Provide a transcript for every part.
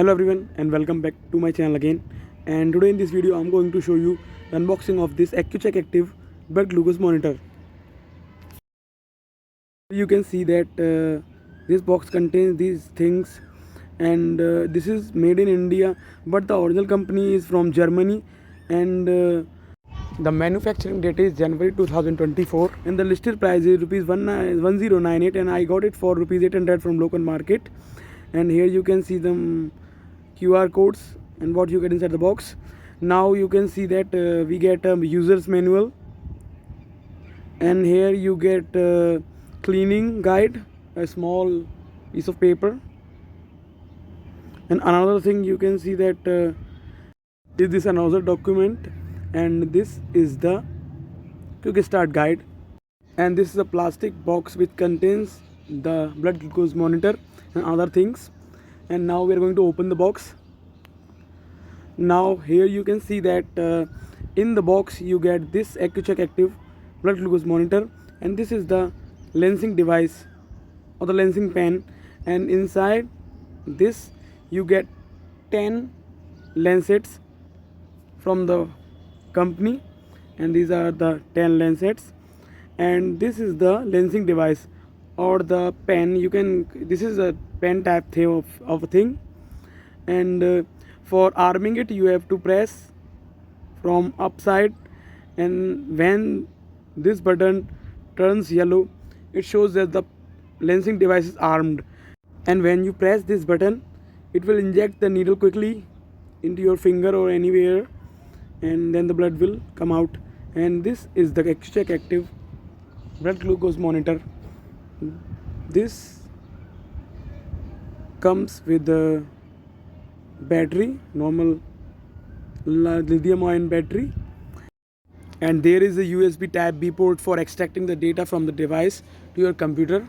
Hello everyone and welcome back to my channel again. And today in this video I'm going to show you the unboxing of this Accu-Chek Active blood glucose monitor. You can see that this box contains these things, and this is made in India, but the original company is from Germany, and the manufacturing date is January 2024, and the listed price is rupees 1098, and I got it for rupees 800 from local market. And here you can see the QR codes and what you get inside the box. Now you can see that we get a user's manual, and here you get cleaning guide, a small piece of paper, and another thing you can see that is this another document, and this is the quick start guide, and this is a plastic box which contains the blood glucose monitor and other things. And now we are going to open the box. Now here you can see that in the box you get this Accu-Chek Active blood glucose monitor, and this is the lensing device or the lensing pen, and inside this you get 10 lancets from the company, and these are the 10 lancets. And this is the lensing device or the pen. This is a pen type thing of a thing, and for arming it you have to press from upside, and when this button turns yellow it shows that the lensing device is armed, and when you press this button it will inject the needle quickly into your finger or anywhere, and then the blood will come out. And this is the Accu-Chek Active blood glucose monitor. This comes with the battery, normal lithium ion battery, and there is a USB type B port for extracting the data from the device to your computer.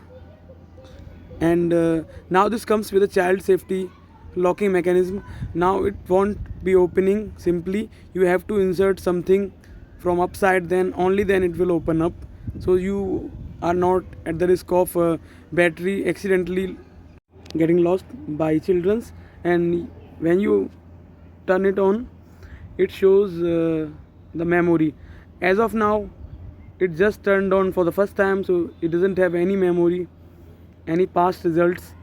And now this comes with a child safety locking mechanism. Now it won't be opening simply, you have to insert something from upside, then only then it will open up, so you are not at the risk of battery accidentally getting lost by children's. And when you turn it on it shows the memory. As of now it just turned on for the first time, so it doesn't have any memory, any past results,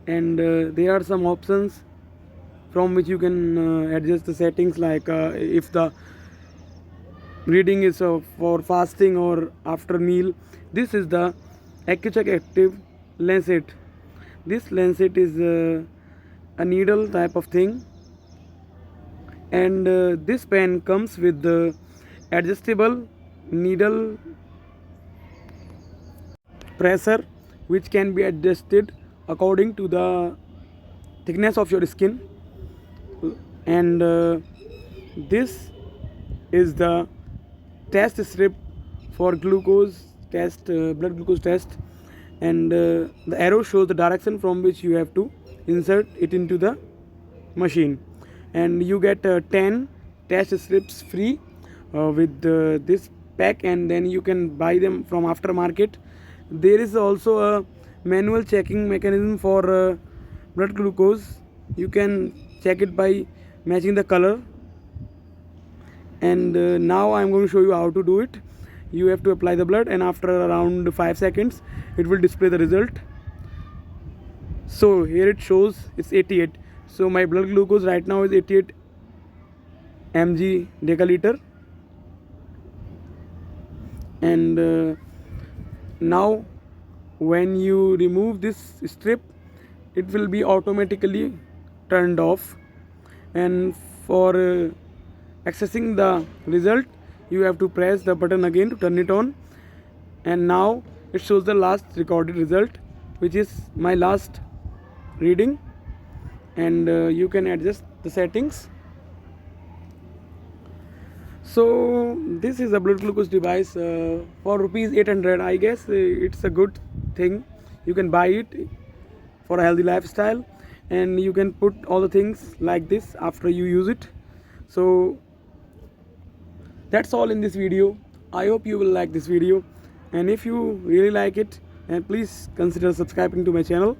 and there are some options from which you can adjust the settings, like if the reading is for fasting or after meal. This is the Accu-Chek Active lancet. This lancet is a needle type of thing, and this pen comes with the adjustable needle pressure which can be adjusted according to the thickness of your skin. And this is the test strip for glucose test, blood glucose test, and the arrow shows the direction from which you have to insert it into the machine. And you get 10 test strips free with this pack, and then you can buy them from aftermarket. There is also a manual checking mechanism for blood glucose. You can check it by matching the color, and now I am going to show you how to do it. You have to apply the blood, and after around 5 seconds it will display the result. So here it shows it's 88. So my blood glucose right now is 88 mg deciliter, and now when you remove this strip it will be automatically turned off, and for accessing the result you have to press the button again to turn it on. And now it shows the last recorded result, which is my last reading, and you can adjust the settings. So this is a blood glucose device for rupees 800. I guess it's a good thing. You can buy it for a healthy lifestyle, and you can put all the things like this after you use it. So that's all in this video. I hope you will like this video, and if you really like it, then please consider subscribing to my channel.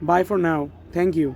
Bye for now. Thank you.